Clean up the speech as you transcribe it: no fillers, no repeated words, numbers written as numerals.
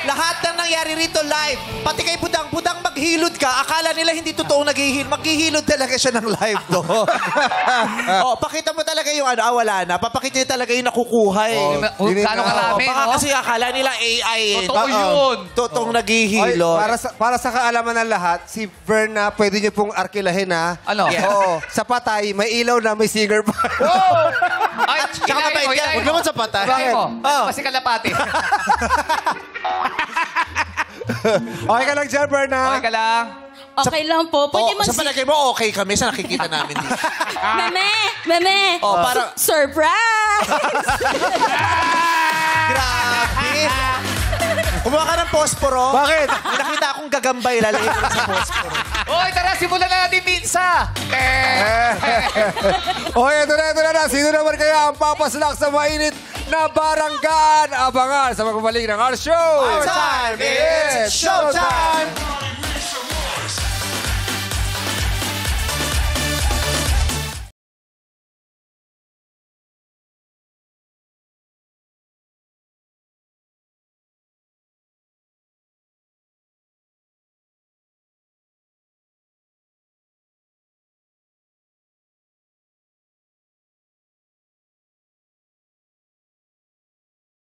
lahat ng nangyari rito live. Pati kay Budang, Budang maghilod ka. Akala nila hindi totoong naghihilod. Maghihilod talaga siya ng live doon. Oh, pakita mo talaga yung ano, wala na. Papakita niya talaga yung nakukuha eh. Gano'ng karami, Baka no? kasi akala nila AI eh. Totoo yun. Totoong Oy, naghihilod. para sa kaalaman ng lahat, si Verna, pwede niyo pong arkilahin, ha? Ano? Yeah. Oo. Sa patay, may ilaw na, may singer pa. Ay, Tsaka mabait yan. Huwag naman sa patay. Bakit mo? Oh. Kasi kalapati. Okay ka lang dyan, Verna. Okay ka lang. Okay lang po. Pwede Oh, sa palagay mo, okay kami sa nakikita namin dito. Meme! Oh, para- Surprise! Grabe. Kumuha ka ng posporo. Bakit? May nakita akong gagambay, lalagay ko sa posporo. Hoy, tara, simulan na natin minsa. Okay, ito na. Sino naman kaya ang papaslak sa mainit na baranggan? Abangan sa magbabalik ng our show. Our time! It's showtime!